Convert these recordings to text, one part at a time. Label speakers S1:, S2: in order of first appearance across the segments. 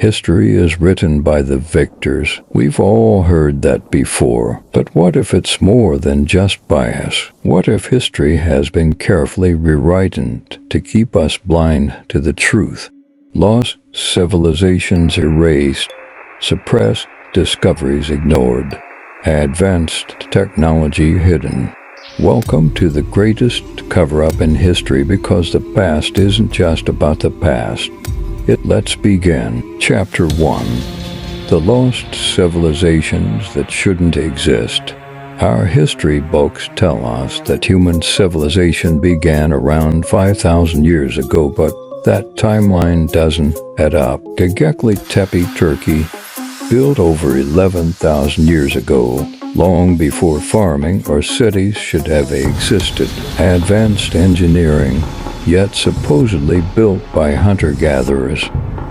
S1: History is written by the victors. We've all heard that before. But what if it's more than just bias? What if history has been carefully rewritten to keep us blind to the truth? Lost civilizations erased, suppressed discoveries ignored, advanced technology hidden. Welcome to the greatest cover-up in history, because the past isn't just about the past. Let's begin. Chapter 1. The Lost Civilizations That Shouldn't Exist. Our history books tell us that human civilization began around 5,000 years ago, but that timeline doesn't add up. Göbekli Tepe, Turkey, built over 11,000 years ago, long before farming or cities should have existed. Advanced engineering, yet supposedly built by hunter-gatherers.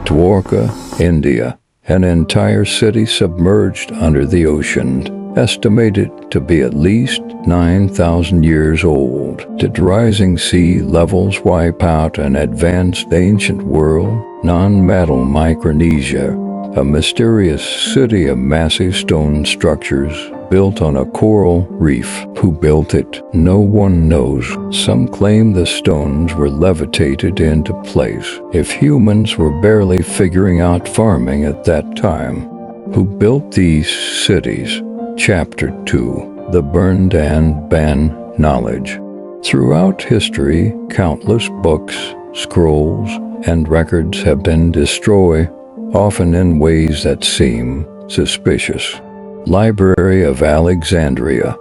S1: Dwarka, India, an entire city submerged under the ocean, estimated to be at least 9,000 years old. Did rising sea levels wipe out an advanced ancient world? Non-metal Micronesia, a mysterious city of massive stone structures built on a coral reef. Who built it? No one knows. Some claim the stones were levitated into place. If humans were barely figuring out farming at that time, who built these cities? Chapter 2. The Burned and Banned Knowledge. Throughout history, countless books, scrolls, and records have been destroyed, often in ways that seem suspicious. Library of Alexandria,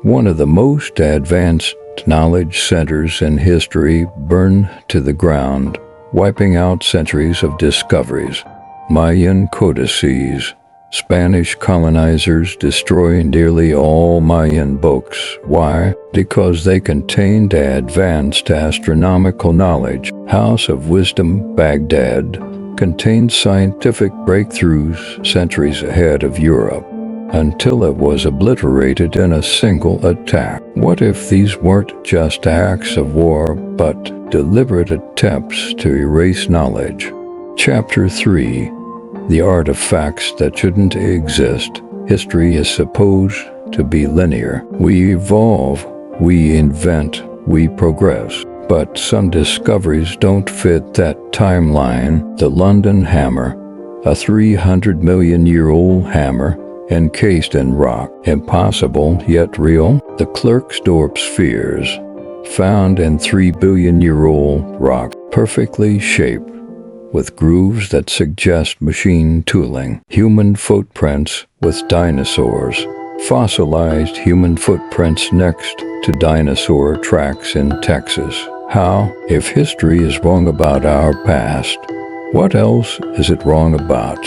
S1: one of the most advanced knowledge centers in history, burned to the ground, wiping out centuries of discoveries. Mayan codices. Spanish colonizers destroyed nearly all Mayan books. Why? Because they contained advanced astronomical knowledge. House of Wisdom, Baghdad, contained scientific breakthroughs centuries ahead of Europe, until it was obliterated in a single attack. What if these weren't just acts of war, but deliberate attempts to erase knowledge? Chapter 3. The Artifacts That Shouldn't Exist. History is supposed to be linear. We evolve, we invent, we progress. But some discoveries don't fit that timeline. The London Hammer, a 300-million-year-old hammer encased in rock. Impossible, yet real. The Klerksdorp spheres, found in 3-billion-year-old rock, perfectly shaped, with grooves that suggest machine tooling. Human footprints with dinosaurs. Fossilized human footprints next to dinosaur tracks in Texas. How? If history is wrong about our past, what else is it wrong about?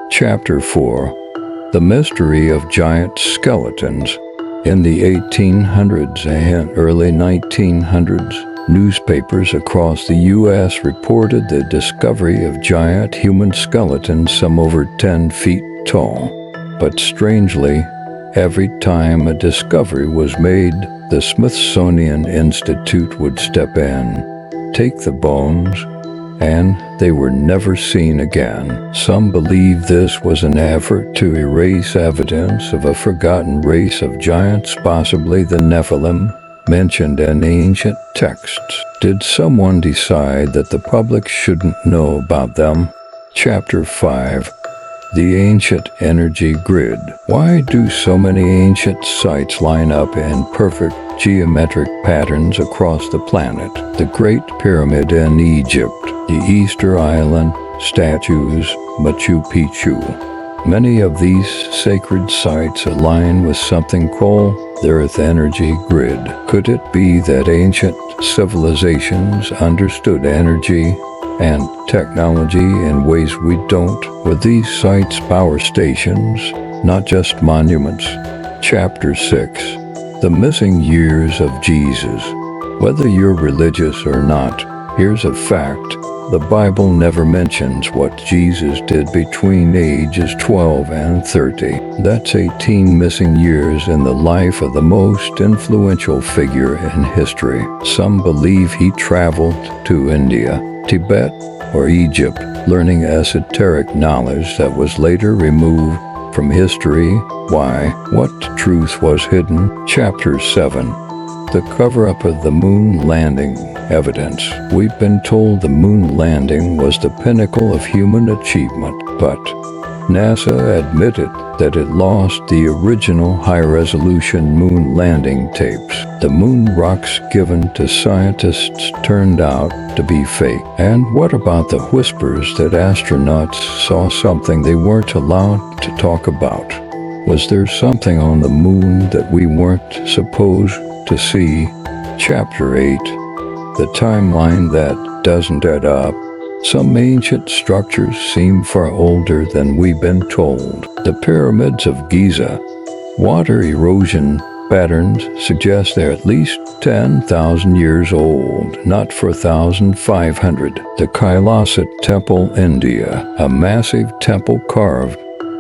S1: Chapter 4. The Mystery of Giant Skeletons. In the 1800s and early 1900s, newspapers across the U.S. reported the discovery of giant human skeletons some over 10 feet tall. But strangely, every time a discovery was made, the Smithsonian Institute would step in, take the bones, and they were never seen again. Some believe this was an effort to erase evidence of a forgotten race of giants, possibly the Nephilim, mentioned in ancient texts. Did someone decide that the public shouldn't know about them? Chapter 5. The Ancient Energy Grid. Why do so many ancient sites line up in perfect geometric patterns across the planet? The Great Pyramid in Egypt, the Easter Island statues, Machu Picchu. Many of these sacred sites align with something called the Earth Energy Grid. Could it be that ancient civilizations understood energy and technology in ways we don't? Were these sites power stations, not just monuments? Chapter 6. The Missing Years of Jesus. Whether you're religious or not, here's a fact. The Bible never mentions what Jesus did between ages 12 and 30. That's 18 missing years in the life of the most influential figure in history. Some believe he traveled to India, Tibet, or Egypt, learning esoteric knowledge that was later removed from history. Why? What truth was hidden? Chapter 7. The cover-up of the moon landing evidence. We've been told the moon landing was the pinnacle of human achievement, but NASA admitted that it lost the original high-resolution moon landing tapes. The moon rocks given to scientists turned out to be fake. And what about the whispers that astronauts saw something they weren't allowed to talk about? Was there something on the moon that we weren't supposed to see? Chapter 8. The timeline that doesn't add up. Some ancient structures seem far older than we've been told. The pyramids of Giza. Water erosion patterns suggest they're at least 10,000 years old, not 4,500. The Kailasa Temple, India. A massive temple carved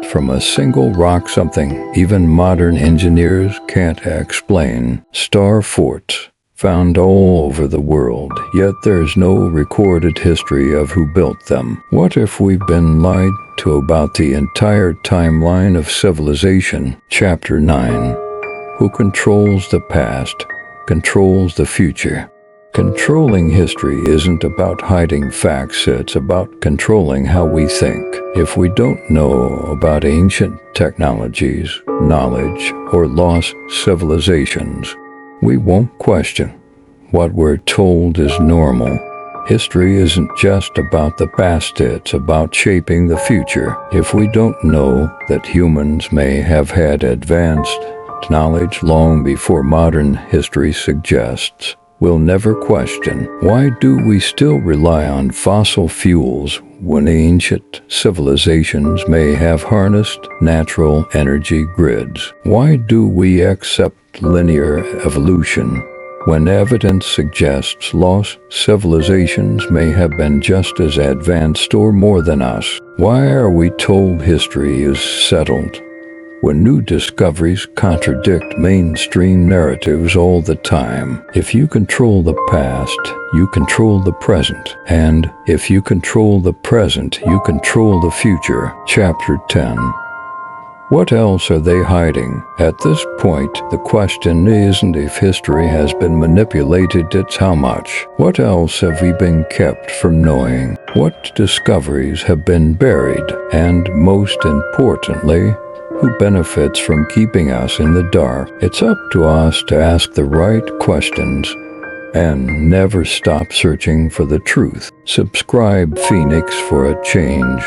S1: from a single rock, something even modern engineers can't explain. Star forts. Found all over the world, yet there's no recorded history of who built them. What if we've been lied to about the entire timeline of civilization? Chapter 9. Who controls the past, controls the future. Controlling history isn't about hiding facts, it's about controlling how we think. If we don't know about ancient technologies, knowledge, or lost civilizations, we won't question. What we're told is normal. History isn't just about the past, it's about shaping the future. If we don't know that humans may have had advanced knowledge long before modern history suggests, we'll never question. Why do we still rely on fossil fuels when ancient civilizations may have harnessed natural energy grids? Why do we accept linear evolution when evidence suggests lost civilizations may have been just as advanced or more than us? Why are we told history is settled when new discoveries contradict mainstream narratives all the time? If you control the past, you control the present. And if you control the present, you control the future. Chapter 10. What else are they hiding? At this point, the question isn't if history has been manipulated, it's how much. What else have we been kept from knowing? What discoveries have been buried? And most importantly, who benefits from keeping us in the dark? It's up to us to ask the right questions and never stop searching for the truth. Subscribe, Phoenix, for a change.